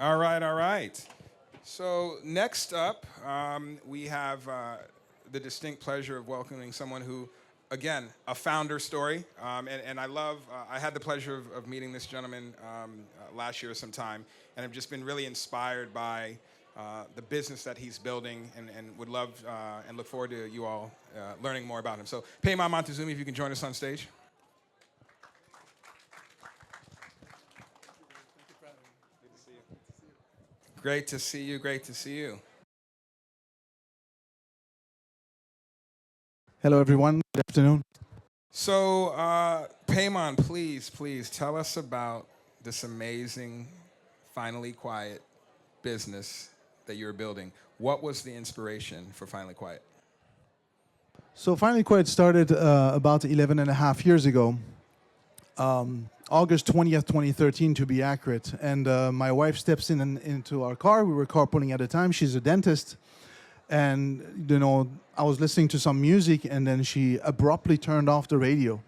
All right, all right. So next up, we have the distinct pleasure of welcoming someone who, again, a founder story. And I love, I had the pleasure of meeting this gentleman last year sometime, and I've just been really inspired by the business that he's building, and would love and look forward to you all learning more about him. So Peman Montazemi, if you can join us on stage. Great to see you, great to see you. Hello, everyone. Good afternoon. So, Peman, please tell us about this amazing, finally quiet business that you're building. What was the inspiration for Finally Quiet? So Finally Quiet started about 11 and a half years ago, August 20th, 2013 to be accurate. And my wife steps into our car. We were carpooling at the time. She's a dentist. And, you know, I was listening to some music, and then she abruptly turned off the radio.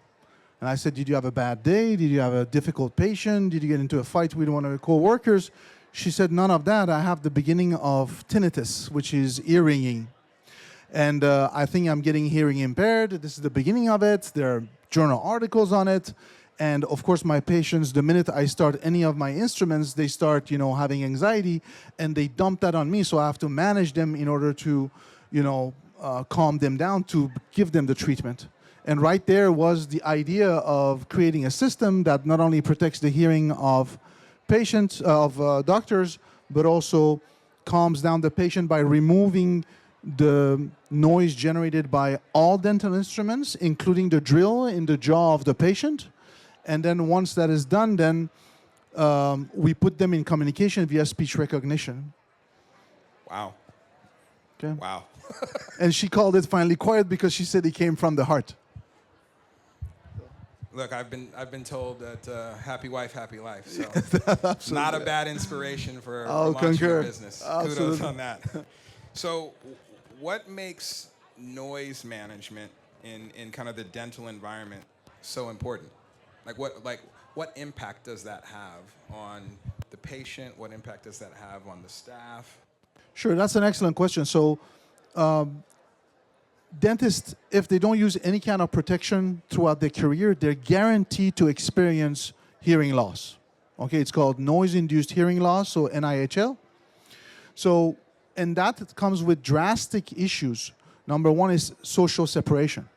And I said, did you have a bad day? Did you have a difficult patient? Did you get into a fight with one of your co-workers? She said, none of that. I have the beginning of tinnitus, which is ear ringing. And I think I'm getting hearing impaired. This is the beginning of it. There are journal articles on it. And of course, my patients, the minute I start any of my instruments, they start, you know, having anxiety, and they dump that on me. So I have to manage them in order to, you know, calm them down, to give them the treatment. And right there was the idea of creating a system that not only protects the hearing of patients, of doctors, but also calms down the patient by removing the noise generated by all dental instruments, including the drill in the jaw of the patient. And then once that is done, then we put them in communication via speech recognition. Wow. Okay. Wow. And she called it Finally Quiet because she said it came from the heart. Look, I've been told that happy wife, happy life. So not a bad inspiration for launching your business. Absolutely. Kudos on that. So what makes noise management in kind of the dental environment so important? What impact does that have on the patient? What impact does that have on the staff? Sure, that's an excellent question. So dentists, if they don't use any kind of protection throughout their career, they're guaranteed to experience hearing loss. Okay, it's called noise-induced hearing loss, so NIHL. So, and that comes with drastic issues. Number one is social separation,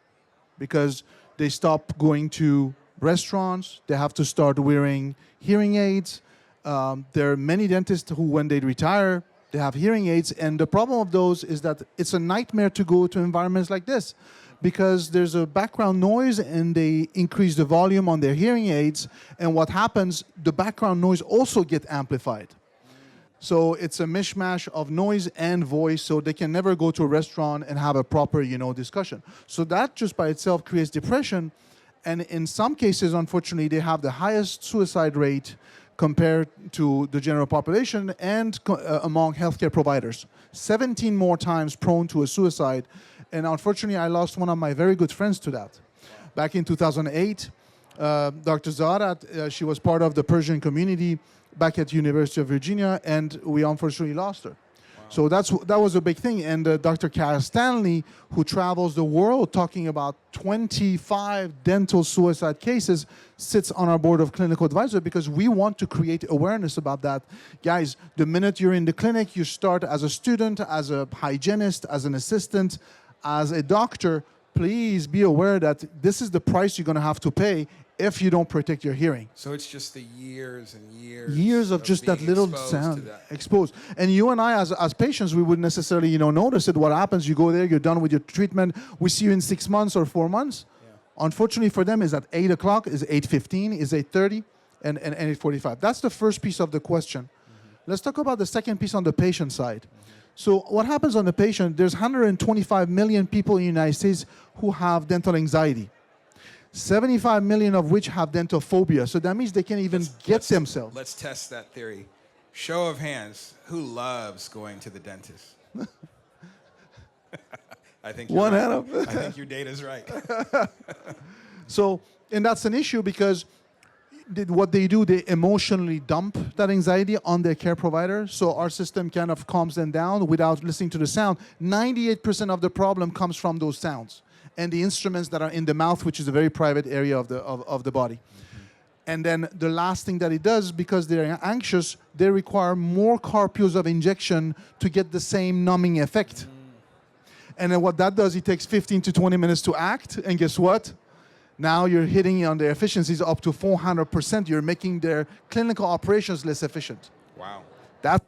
because they stop going to restaurants, they have to start wearing hearing aids. There are many dentists who, when they retire, they have hearing aids, and the problem of those is that it's a nightmare to go to environments like this, because there's a background noise and they increase the volume on their hearing aids, and what happens, the background noise also gets amplified. So it's a mishmash of noise and voice, so they can never go to a restaurant and have a proper, you know, discussion. So that just by itself creates depression. And in some cases, unfortunately, they have the highest suicide rate compared to the general population and among healthcare providers. 17 more times prone to a suicide. And unfortunately, I lost one of my very good friends to that. Back in 2008, Dr. Zaharat, she was part of the Persian community back at University of Virginia, and we unfortunately lost her. So that was a big thing. And Dr. Kara Stanley, who travels the world talking about 25 dental suicide cases, sits on our board of clinical advisors, because we want to create awareness about that. Guys, the minute you're in the clinic, you start as a student, as a hygienist, as an assistant, as a doctor. Please be aware that this is the price you're going to have to pay if you don't protect your hearing. So it's just the years and years. Years of just that little sound exposed. And you and I, as patients, we wouldn't necessarily, you know, notice it. What happens, you go there, you're done with your treatment. We see you in 6 months or 4 months. Yeah. Unfortunately for them, is at 8 o'clock, is 8:15, is 8:30, and 8:45. That's the first piece of the question. Mm-hmm. Let's talk about the second piece on the patient side. Mm-hmm. So what happens on the patient, there's 125 million people in the United States who have dental anxiety. 75 million of which have dental phobia. So that means they can't even get themselves. Let's test that theory. Show of hands, who loves going to the dentist? I think you're right. I think your data's right. So, and that's an issue, because what they do, they emotionally dump that anxiety on their care provider. So our system kind of calms them down without listening to the sound. 98% of the problem comes from those sounds and the instruments that are in the mouth, which is a very private area of the body. And then the last thing that it does, because they're anxious, they require more carpules of injection to get the same numbing effect. And then what that does, it takes 15 to 20 minutes to act. And guess what? Now you're hitting on their efficiencies up to 400%. You're making their clinical operations less efficient. Wow. That's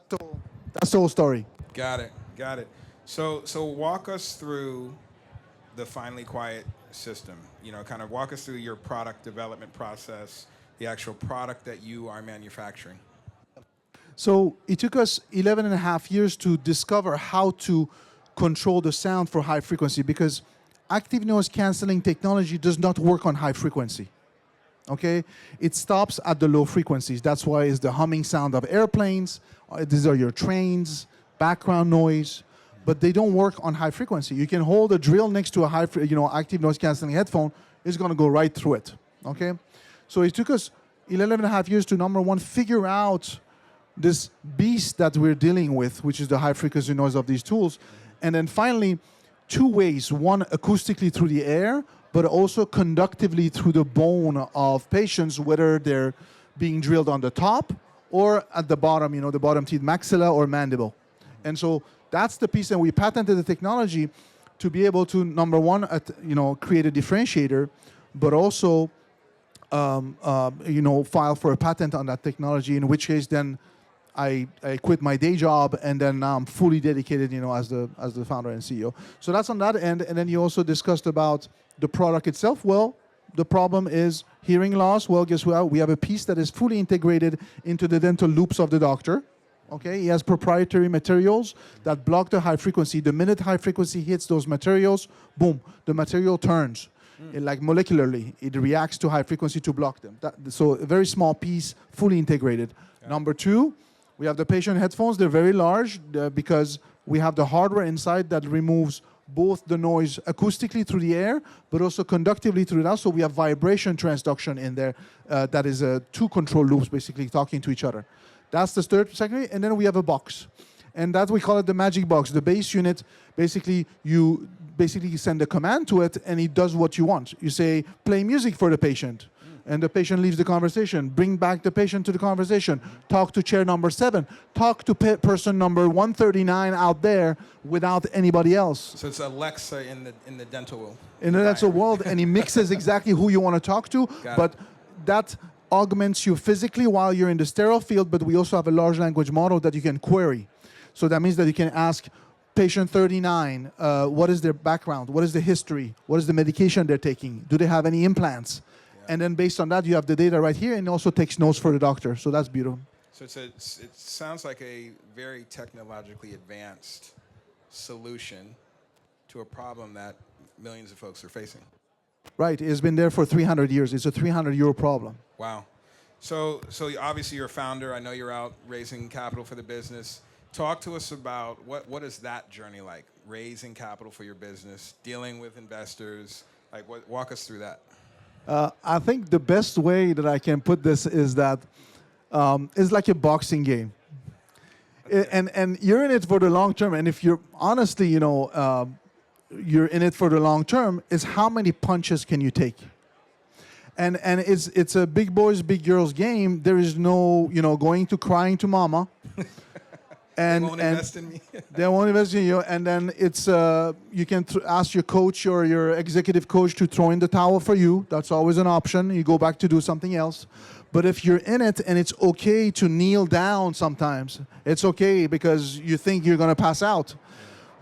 the whole story. Got it. So walk us through the Finally Quiet system. You know, kind of walk us through your product development process, the actual product that you are manufacturing. So it took us 11 and a half years to discover how to control the sound for high frequency, because active noise canceling technology does not work on high frequency. Okay? It stops at the low frequencies. That's why it's the humming sound of airplanes. These are your trains, background noise, but they don't work on high frequency. You can hold a drill next to a active noise canceling headphone, it's going to go right through it. Okay? So it took us 11 and a half years to, number one, figure out this beast that we're dealing with, which is the high frequency noise of these tools. And then finally, two ways: one, acoustically through the air, but also conductively through the bone of patients, whether they're being drilled on the top or at the bottom, the bottom teeth, maxilla or mandible. And so that's the piece, and we patented the technology to be able to, number one, create a differentiator, but also, file for a patent on that technology, in which case then I quit my day job, and then now I'm fully dedicated, as the founder and CEO. So that's on that end. And then you also discussed about the product itself. Well, the problem is hearing loss. Well, guess what? We have a piece that is fully integrated into the dental loops of the doctor. Okay, he has proprietary materials that block the high frequency. The minute high frequency hits those materials, boom, the material turns. Like molecularly, it reacts to high frequency to block them. So a very small piece, fully integrated. Yeah. Number two, we have the patient headphones. They're very large because we have the hardware inside that removes both the noise acoustically through the air, but also conductively through the house. So we have vibration transduction in there that is two control loops basically talking to each other. That's the third secondary. And then we have a box. And that we call it the magic box. The base unit, basically, you send a command to it, and it does what you want. You say, play music for the patient. And the patient leaves the conversation. Bring back the patient to the conversation. Talk to chair number 7. Talk to person number 139 out there without anybody else. So it's Alexa in the dental in the dental world, and he mixes exactly who you want to talk to. But that augments you physically while you're in the sterile field, but we also have a large language model that you can query. So that means that you can ask patient 39, what is their background? What is the history? What is the medication they're taking? Do they have any implants? Yeah. And then based on that, you have the data right here, and it also takes notes for the doctor. So that's beautiful. So it sounds like a very technologically advanced solution to a problem that millions of folks are facing. Right. It's been there for 300 years. It's a 300-year problem. Wow. So obviously you're a founder. I know you're out raising capital for the business. Talk to us about what is that journey like? Raising capital for your business, dealing with investors. Walk us through that. I think the best way that I can put this is that it's like a boxing game. And you're in it for the long term. And if you're honestly, you're in it for the long term, is how many punches can you take? And it's a big boys, big girls game. There is no, going to crying to mama. And, they won't invest in me. They won't invest in you. And then it's you can ask your coach or your executive coach to throw in the towel for you. That's always an option. You go back to do something else. But if you're in it, and it's okay to kneel down sometimes, it's okay because you think you're going to pass out.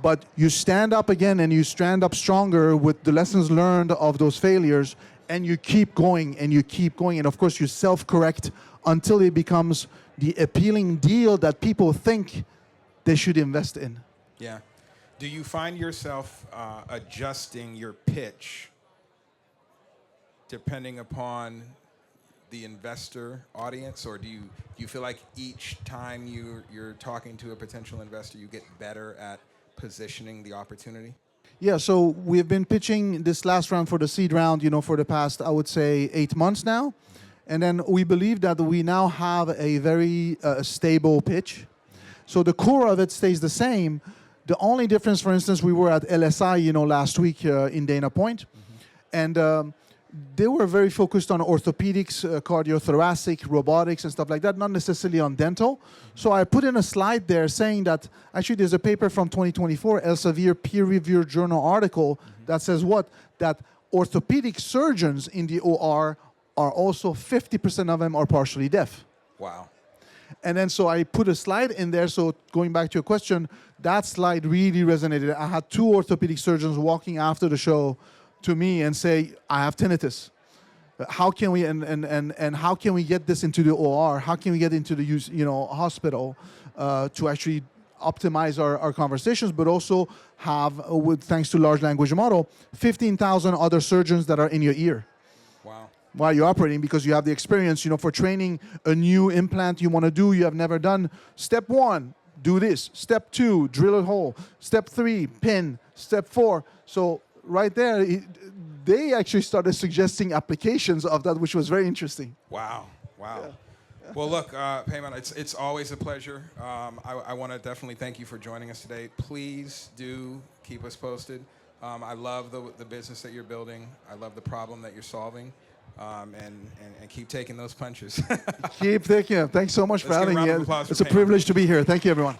But you stand up again, and you stand up stronger with the lessons learned of those failures, and you keep going, and you keep going. And of course, you self-correct until it becomes the appealing deal that people think they should invest in. Yeah. Do you find yourself adjusting your pitch depending upon the investor audience, or do you feel like each time you're talking to a potential investor, you get better at positioning the opportunity? Yeah, so we've been pitching this last round for the seed round, for the past, I would say, 8 months now. And then we believe that we now have a very stable pitch. So the core of it stays the same. The only difference, for instance, we were at LSI, last week in Dana Point, and they were very focused on orthopedics, cardiothoracic, robotics, and stuff like that, not necessarily on dental. So I put in a slide there saying that actually there's a paper from 2024, Elsevier peer-reviewed journal article that says what? That orthopedic surgeons in the OR are also 50% of them are partially deaf. Wow. And then so I put a slide in there. So going back to your question, that slide really resonated. I had 2 orthopedic surgeons walking after the show to me and say, I have tinnitus. How can we and how can we get this into the OR? How can we get into the hospital to actually optimize our conversations, but also have, thanks to large language model, 15,000 other surgeons that are in your ear. Wow. While you're operating, because you have the experience, for training a new implant you want to do, you have never done. Step 1, do this. Step 2, drill a hole. Step 3, pin. Step 4. So right there, they actually started suggesting applications of that, which was very interesting. Wow. Wow. Yeah. Well, look, Peman, it's always a pleasure. I want to definitely thank you for joining us today. Please do keep us posted. I love the business that you're building. I love the problem that you're solving. And keep taking those punches. Keep taking them. Thanks so much for having me. It's a privilege to be here. Thank you, everyone.